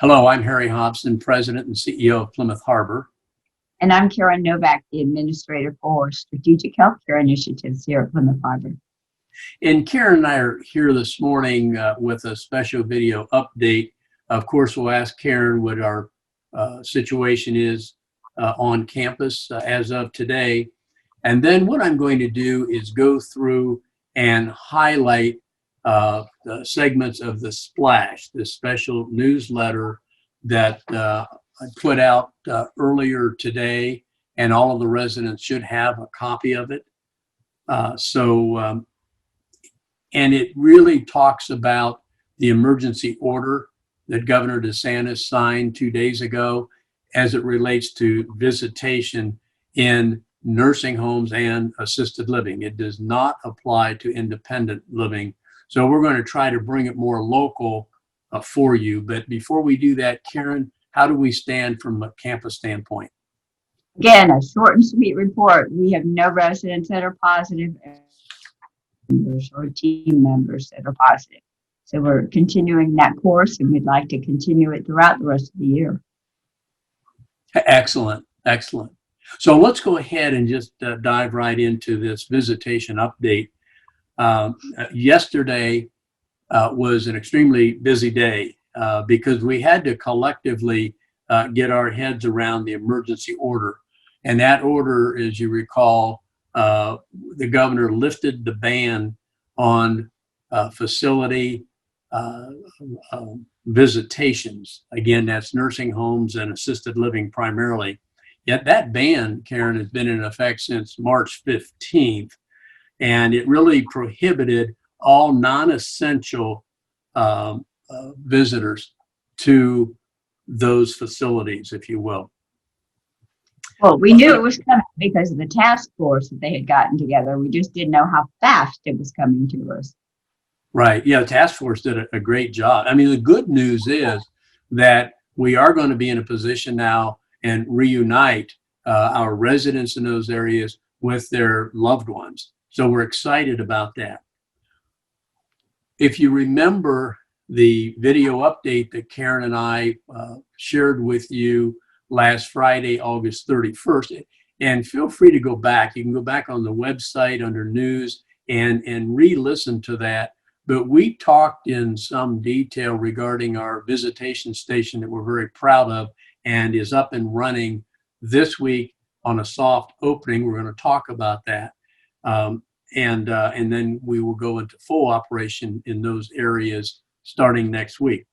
Hello, I'm Harry Hobson, President and CEO of Plymouth Harbor. And I'm Karen Novak, the Administrator for Strategic Healthcare Initiatives here at Plymouth Harbor. And Karen and I are here this morning with a special video update. Of course, we'll ask Karen what our situation is on campus as of today. And then what I'm going to do is go through and highlight the segments of the Splash, this special newsletter that I put out earlier today, and all of the residents should have a copy of it. And it really talks about the emergency order that Governor DeSantis signed 2 days ago as it relates to visitation in nursing homes and assisted living. It does not apply to independent living. So we're going to try to bring it more local for you. But before we do that, Karen, how do we stand from a campus standpoint? Again, a short and sweet report. We have no residents that are positive or team members that are positive. So we're continuing that course, and we'd like to continue it throughout the rest of the year. Excellent, excellent. So let's go ahead and just dive right into this visitation update. Yesterday was an extremely busy day because we had to collectively get our heads around the emergency order. And that order, as you recall, the governor lifted the ban on facility visitations. Again, that's nursing homes and assisted living primarily. Yet that ban, Karen, has been in effect since March 15th, and it really prohibited all non-essential visitors to those facilities, if you will. Well, we knew it was coming because of the task force that they had gotten together. We just didn't know how fast it was coming to us. Right. Yeah, the task force did a great job. I mean, the good news is that we are going to be in a position now and reunite our residents in those areas with their loved ones. So we're excited about that. If you remember the video update that Karen and I shared with you last Friday, August 31st, and feel free to go back. You can go back on the website under news and re-listen to that. But we talked in some detail regarding our visitation station that we're very proud of and is up and running this week on a soft opening. We're going to talk about that. And then we will go into full operation in those areas starting next week.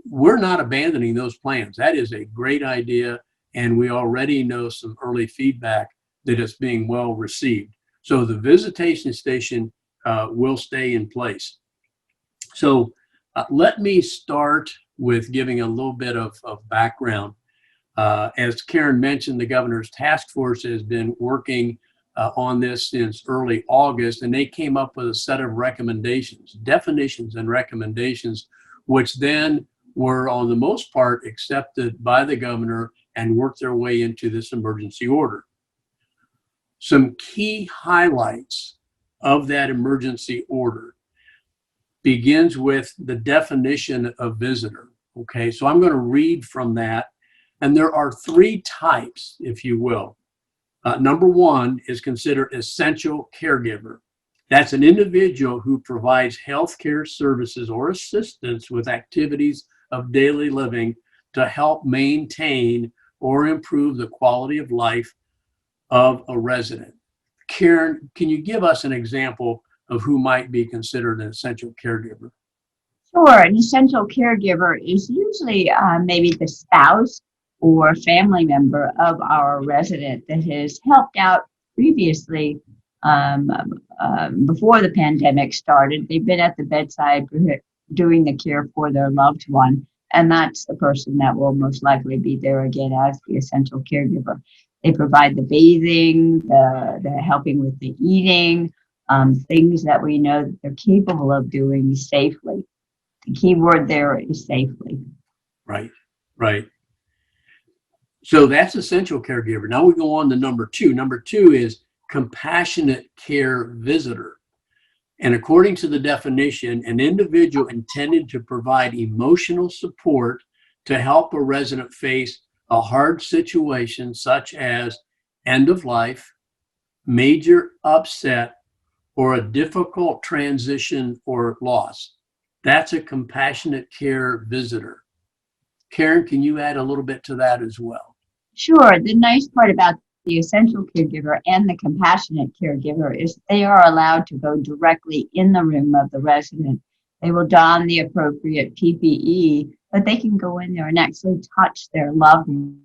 We're not abandoning those plans. That is a great idea, and we already know some early feedback that it's being well received. So the visitation station will stay in place. So let me start with giving a little bit of background. As Karen mentioned, the governor's task force has been working on this since early August, and they came up with a set of recommendations, definitions and recommendations, which then were on the most part accepted by the governor and worked their way into this emergency order. Some key highlights of that emergency order begins with the definition of visitor. Okay, so I'm going to read from that, and there are three types, if you will. Number one is considered essential caregiver. That's an individual who provides healthcare services or assistance with activities of daily living to help maintain or improve the quality of life of a resident. Karen, can you give us an example of who might be considered an essential caregiver? Sure. An essential caregiver is usually maybe the spouse or family member of our resident that has helped out previously before the pandemic started. They've been at the bedside doing the care for their loved one, and that's the person that will most likely be there again as the essential caregiver. They provide the bathing, the helping with the eating, things that we know that they're capable of doing safely. The key word there is safely. Right, right. So that's essential caregiver. Now we go on to number two. Number two is compassionate care visitor. And according to the definition, an individual intended to provide emotional support to help a resident face a hard situation such as end of life, major upset, or a difficult transition or loss. That's a compassionate care visitor. Karen, can you add a little bit to that as well? Sure. The nice part about the essential caregiver and the compassionate caregiver is they are allowed to go directly in the room of the resident. They will don the appropriate PPE, but they can go in there and actually touch their loved one,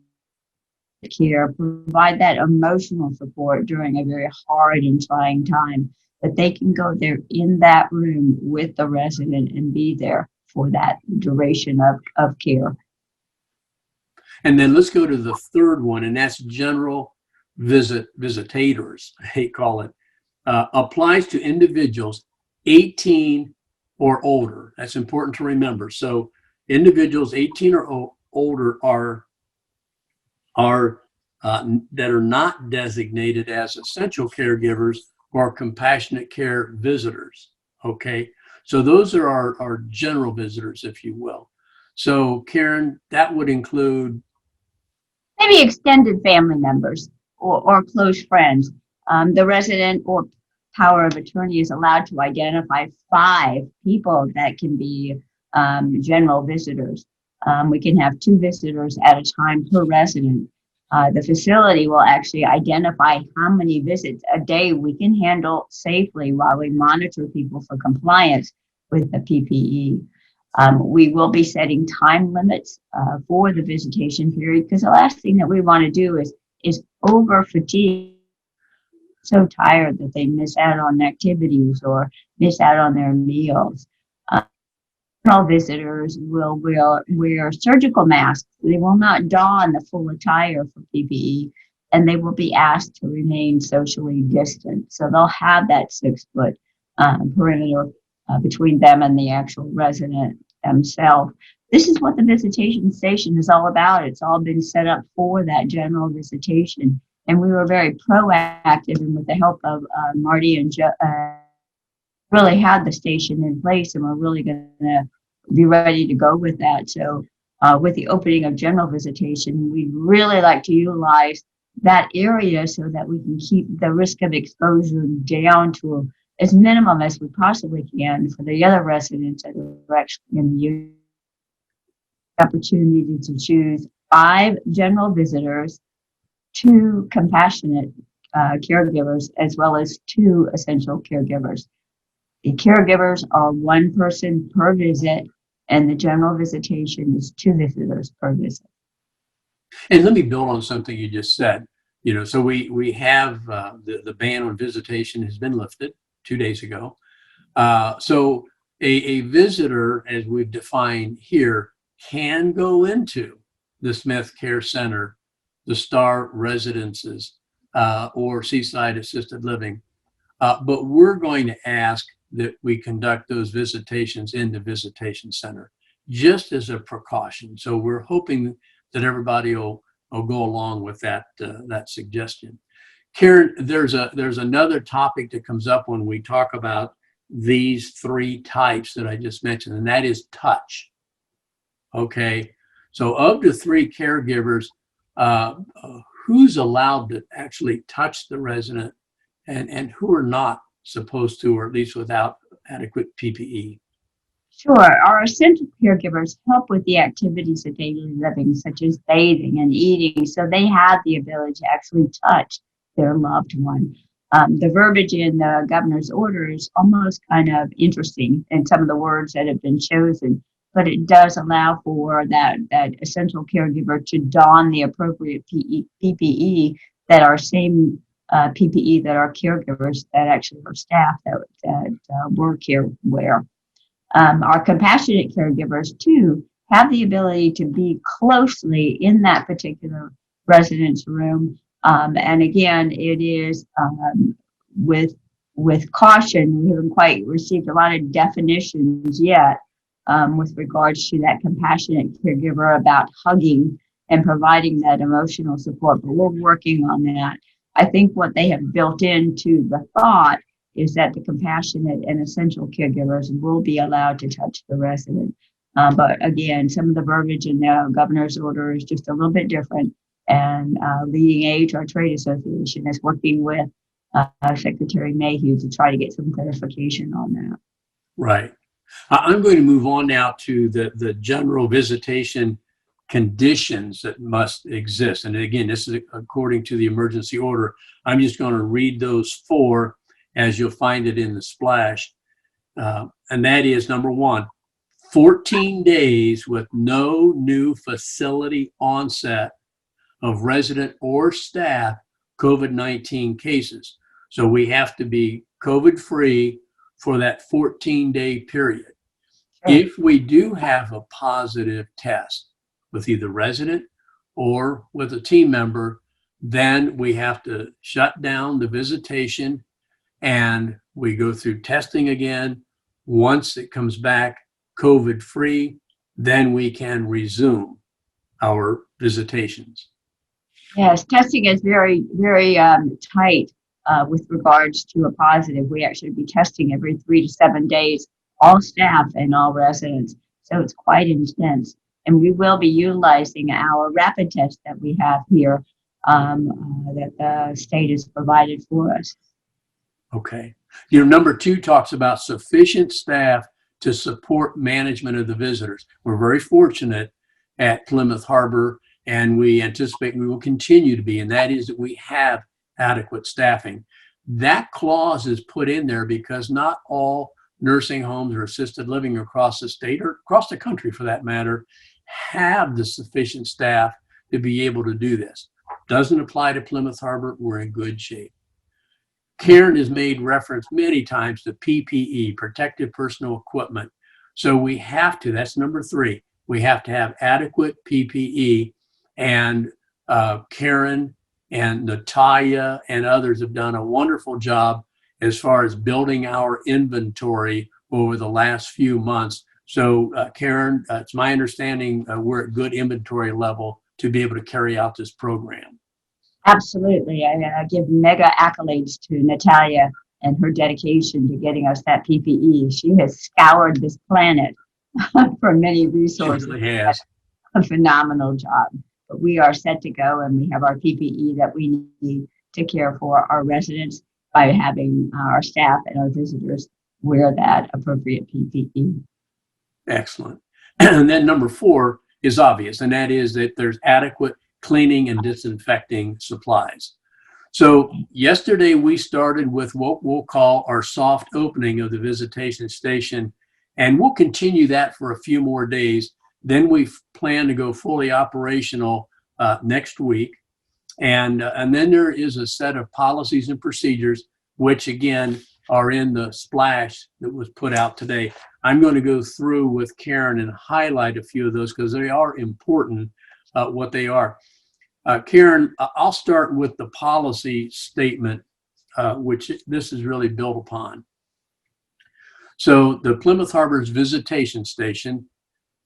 care, provide that emotional support during a very hard and trying time. But they can go there in that room with the resident and be there for that duration of care. And then let's go to the third one, and that's general visitators, they call it. Applies to individuals 18 or older. That's important to remember. So individuals 18 or older are that are not designated as essential caregivers or compassionate care visitors. Okay, so those are our general visitors, if you will. So Karen, that would include Maybe extended family members or close friends. The resident or power of attorney is allowed to identify 5 people that can be general visitors. We can have 2 visitors at a time per resident. The facility will actually identify how many visits a day we can handle safely while we monitor people for compliance with the PPE. We will be setting time limits for the visitation period, because the last thing that we want to do is over fatigue, so tired that they miss out on activities or miss out on their meals. All visitors will wear surgical masks. They will not don the full attire for PPE, and they will be asked to remain socially distant. So they'll have that 6-foot perimeter between them and the actual resident themselves. This is what the visitation station is all about. It's all been set up for that general visitation. And we were very proactive, and with the help of Marty and Joe, really had the station in place, and we're really going to be ready to go with that. So with the opening of general visitation, we'd really like to utilize that area so that we can keep the risk of exposure down to as minimum as we possibly can for the other residents that are actually in the unit. Opportunity to choose 5 general visitors, 2 compassionate caregivers, as well as 2 essential caregivers. The caregivers are 1 person per visit, and the general visitation is 2 visitors per visit. And let me build on something you just said. So we have the ban on visitation has been lifted 2 days ago. So a visitor, as we've defined here, can go into the Smith Care Center, the Star Residences, or Seaside Assisted Living. But we're going to ask that we conduct those visitations in the visitation center, just as a precaution. So we're hoping that everybody will go along with that suggestion. Karen, there's another topic that comes up when we talk about these 3 types that I just mentioned, and that is touch. Okay, so of the 3 caregivers, who's allowed to actually touch the resident and who are not supposed to, or at least without adequate PPE? Sure. Our essential caregivers help with the activities of daily living, such as bathing and eating, so they have the ability to actually touch their loved one. The verbiage in the governor's order is almost kind of interesting in some of the words that have been chosen, but it does allow for that essential caregiver to don the appropriate PPE that are same PPE that our caregivers, that actually our staff that work here wear. Our compassionate caregivers, too, have the ability to be closely in that particular resident's room. And again, it is with caution. We haven't quite received a lot of definitions yet with regards to that compassionate caregiver about hugging and providing that emotional support, but we're working on that. I think what they have built into the thought is that the compassionate and essential caregivers will be allowed to touch the resident. But again, some of the verbiage in the governor's order is just a little bit different. And Leading Age, our trade association, is working with Secretary Mayhew to try to get some clarification on that. Right. I'm going to move on now to the general visitation conditions that must exist. And again, this is according to the emergency order. I'm just going to read those four as you'll find it in the splash. And that is number one, 14 days with no new facility onset of resident or staff COVID-19 cases. So we have to be COVID-free for that 14-day period. Sure. If we do have a positive test with either resident or with a team member, then we have to shut down the visitation and we go through testing again. Once it comes back COVID-free, then we can resume our visitations. Yes, testing is very, very tight with regards to a positive. We actually be testing every 3 to 7 days, all staff and all residents. So it's quite intense. And we will be utilizing our rapid test that we have here that the state has provided for us. Okay. Your number two talks about sufficient staff to support management of the visitors. We're very fortunate at Plymouth Harbor, and we anticipate we will continue to be, and that is that we have adequate staffing. That clause is put in there because not all nursing homes or assisted living across the state or across the country for that matter have the sufficient staff to be able to do this. Doesn't apply to Plymouth Harbor. We're in good shape. Karen has made reference many times to PPE, protective personal equipment. So we have to, that's number three, we have to have adequate PPE. And Karen and Natalia and others have done a wonderful job as far as building our inventory over the last few months. So Karen, it's my understanding we're at good inventory level to be able to carry out this program. Absolutely. I give mega accolades to Natalia and her dedication to getting us that PPE. She has scoured this planet for many resources. She really has. A phenomenal job. But we are set to go, and we have our PPE that we need to care for our residents by having our staff and our visitors wear that appropriate PPE. Excellent. And then number four is obvious, and that is that there's adequate cleaning and disinfecting supplies. So yesterday we started with what we'll call our soft opening of the visitation station, and we'll continue that for a few more days. Then we plan to go fully operational next week. And then there is a set of policies and procedures, which again are in the splash that was put out today. I'm going to go through with Karen and highlight a few of those because they are important, what they are. Karen, I'll start with the policy statement, which this is really built upon. So the Plymouth Harbor's visitation station,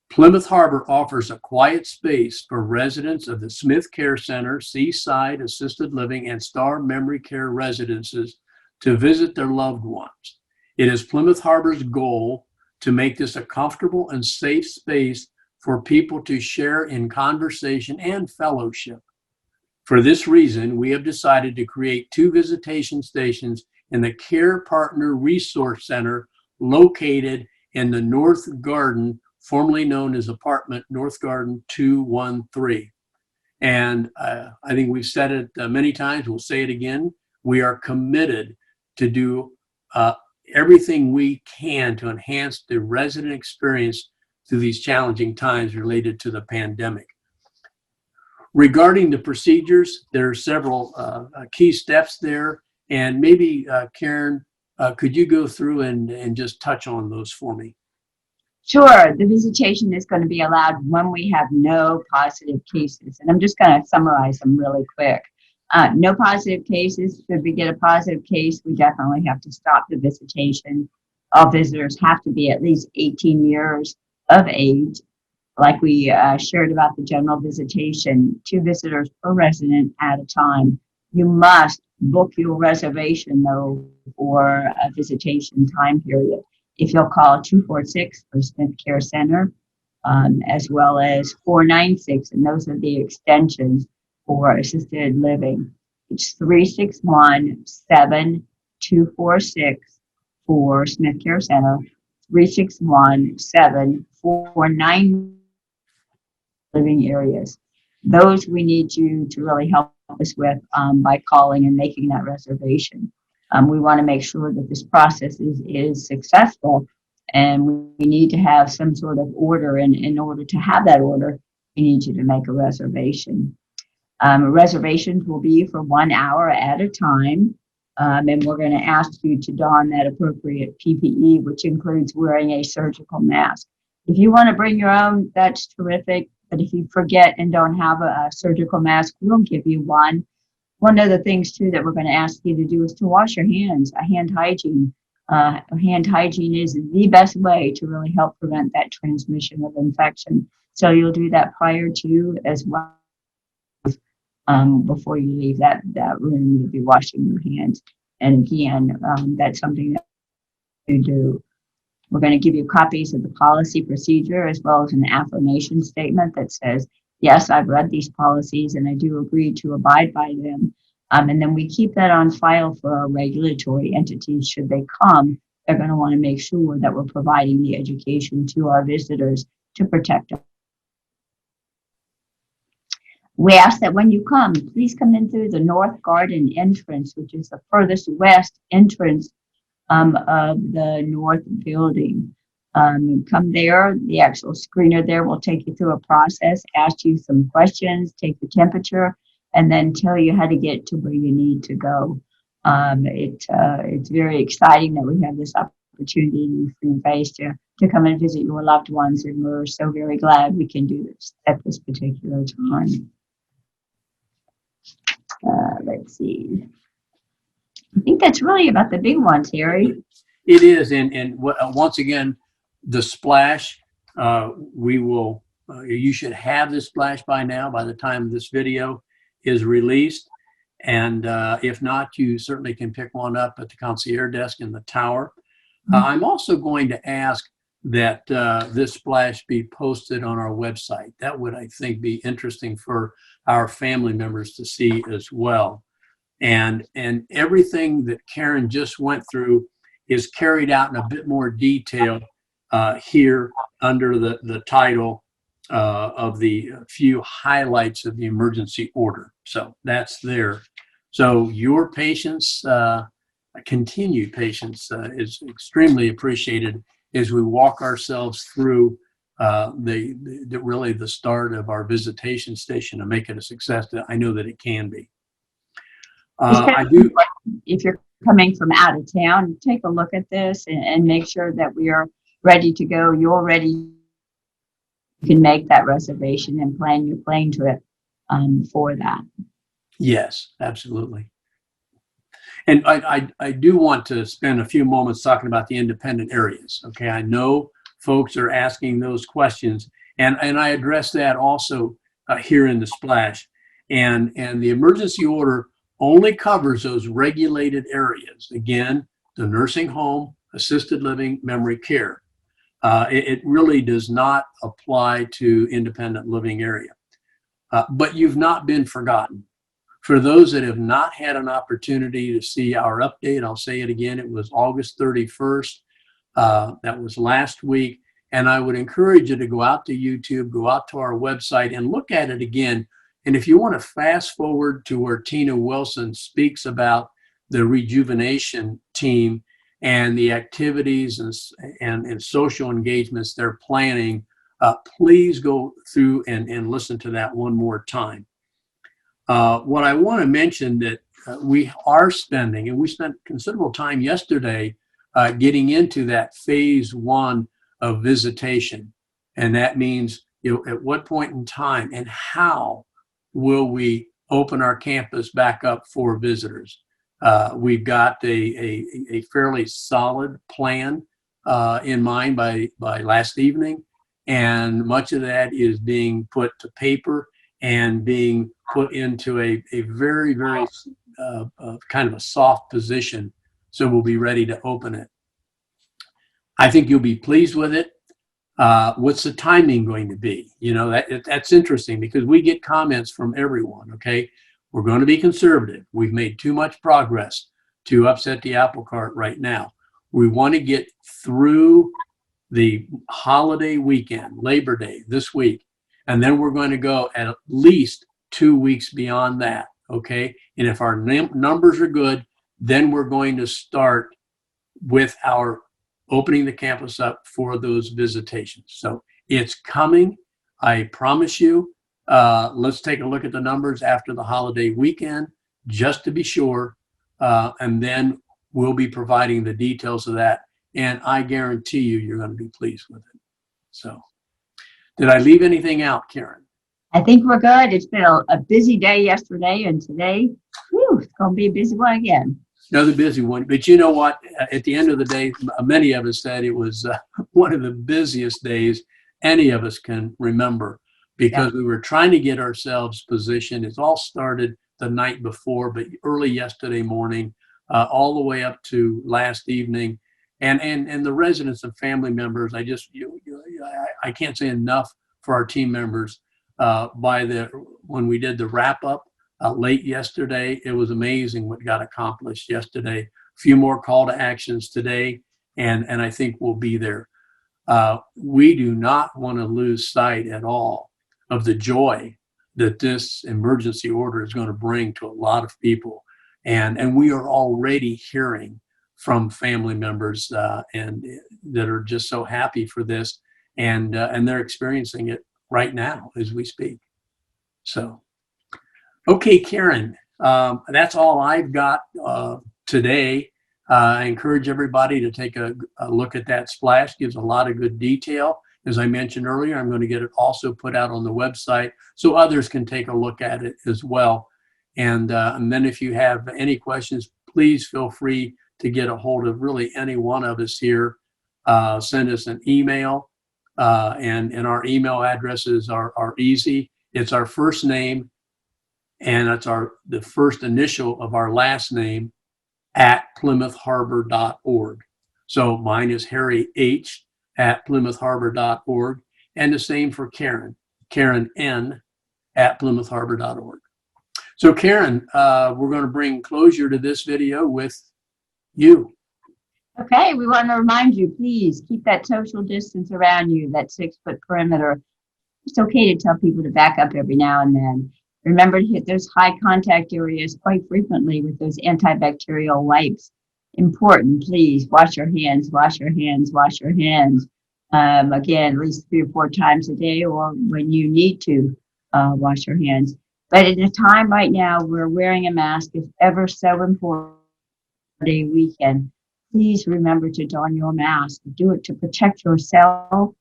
Plymouth Harbor offers a quiet space for residents of the Smith Care Center, Seaside Assisted Living, and Star Memory Care residences to visit their loved ones. It is Plymouth Harbor's goal to make this a comfortable and safe space for people to share in conversation and fellowship. For this reason, we have decided to create 2 visitation stations in the Care Partner Resource Center located in the North Garden, formerly known as Apartment North Garden 213. And I think we've said it many times, we'll say it again. We are committed to do everything we can to enhance the resident experience through these challenging times related to the pandemic. Regarding the procedures, there are several key steps there. And maybe, Karen, could you go through and just touch on those for me? Sure. The visitation is going to be allowed when we have no positive cases. And I'm just going to summarize them really quick. No positive cases. Should we get a positive case, we definitely have to stop the visitation. All visitors have to be at least 18 years of age. Like we shared about the general visitation, 2 visitors per resident at a time. You must book your reservation, though, for a visitation time period. If you'll call 246 for Smith Care Center, as well as 496, and those are the extensions for assisted living. It's 361-7246 for Smith Care Center, 361-749 living areas. Those we need you to really help us with by calling and making that reservation. We want to make sure that this process is successful, and we need to have some sort of order. And in order to have that order, we need you to make a reservation. Reservations will be for 1 hour at a time. And we're going to ask you to don that appropriate PPE, which includes wearing a surgical mask. If you want to bring your own, that's terrific. But if you forget and don't have a surgical mask, we'll give you one. One of the things, too, that we're going to ask you to do is to wash your hands, hand hygiene. Hand hygiene is the best way to really help prevent that transmission of infection. So you'll do that prior to as well. Before you leave that room, you'll be washing your hands. And again, that's something that you do. We're going to give you copies of the policy procedure as well as an affirmation statement that says, yes, I've read these policies and I do agree to abide by them. And then we keep that on file for our regulatory entities. Should they come, they're going to want to make sure that we're providing the education to our visitors to protect them. We ask that when you come, please come in through the North Garden entrance, which is the furthest west entrance of the north building. Come there. The actual screener there will take you through a process, ask you some questions, take the temperature, and then tell you how to get to where you need to go. It's very exciting that we have this opportunity free face to come and visit your loved ones, and we're so very glad we can do this at this particular time. Let's see. I think that's really about the big ones, Harry. It is, and once again, the splash. We will. You should have this splash by now. By the time this video is released, and if not, you certainly can pick one up at the concierge desk in the tower. I'm also going to ask that this splash be posted on our website. That would, I think, be interesting for our family members to see as well. And everything that Karen just went through is carried out in a bit more detail here under the title of the few highlights of the emergency order. So that's there. So your patience, continued patience, is extremely appreciated as we walk ourselves through really the start of our visitation station and make it a success. I know that it can be. I do. If you're coming from out of town, take a look at this and make sure that we are ready to go. You're ready. You can make that reservation and plan your plane trip for that. Yes, absolutely. And I do want to spend a few moments talking about the independent areas. Okay, I know folks are asking those questions, and I address that also here in the splash. And the emergency order only covers those regulated areas. Again, the nursing home, assisted living, memory care. It really does not apply to independent living area. But you've not been forgotten. For those that have not had an opportunity to see our update, I'll say it again, it was August 31st. That was last week. And I would encourage you to go out to YouTube, go out to our website and look at it again. And if you want to fast forward to where Tina Wilson speaks about the rejuvenation team and the activities and social engagements they're planning, please go through and listen to that one more time. What I want to mention that we are spending, and we spent considerable time yesterday getting into that phase one of visitation. And that means, at what point in time and how will we open our campus back up for visitors? We've got a fairly solid plan in mind by last evening, and much of that is being put to paper and being put into a very, very kind of a soft position. So we'll be ready to open it. I think you'll be pleased with it. What's the timing going to be? You know, that's interesting because we get comments from everyone. Okay, we're going to be conservative. We've made too much progress to upset the apple cart right now. We want to get through the holiday weekend, Labor Day this week, and then we're going to go at least 2 weeks beyond that. Okay, and if our numbers are good, then we're going to start with our opening the campus up for those visitations. So it's coming. I promise you. Let's take a look at the numbers after the holiday weekend, just to be sure. And then we'll be providing the details of that. And I guarantee you, you're going to be pleased with it. So did I leave anything out, Karen? I think we're good. It's been a busy day yesterday, and today, whew, it's going to be a busy one again. Another busy one. But you know what? At the end of the day, many of us said it was one of the busiest days any of us can remember because we were trying to get ourselves positioned. It all started the night before, but early yesterday morning, all the way up to last evening. And the residents and family members, I can't say enough for our team members. When we did the wrap up late yesterday, it was amazing what got accomplished yesterday. A few more call to actions today, and I think we'll be there. We do not want to lose sight at all of the joy that this emergency order is going to bring to a lot of people, and we are already hearing from family members and that are just so happy for this, and they're experiencing it right now as we speak. So, okay, Karen, that's all I've got today. I encourage everybody to take a look at that splash. Gives a lot of good detail. As I mentioned earlier, I'm going to get it also put out on the website so others can take a look at it as well. And then if you have any questions, please feel free to get a hold of really any one of us here. Send us an email, and our email addresses are easy. It's our first name, and it's the first initial of our last name at plymouthharbor.org. So mine is Harry H at plymouthharbor.org, and the same for Karen N at plymouthharbor.org. So Karen, we're going to bring closure to this video with you. Okay, we want to remind you, please keep that social distance around you, that 6-foot perimeter. It's okay to tell people to back up every now and then. Remember to hit those high contact areas quite frequently with those antibacterial wipes. Important, please wash your hands, wash your hands, wash your hands. Again, at least 3 or 4 times a day, or when you need to wash your hands. But at a time right now where wearing a mask is ever so important, a weekend, please remember to don your mask. Do it to protect yourself,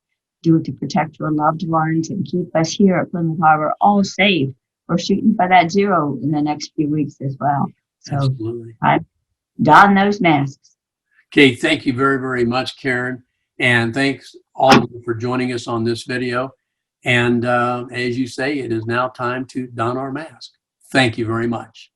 do it to protect your loved ones, and keep us here at Plymouth Harbor all safe. We're shooting for that 0 in the next few weeks as well. So absolutely. Don those masks. Okay, thank you very, very much, Karen. And thanks all of you for joining us on this video. And as you say, it is now time to don our mask. Thank you very much.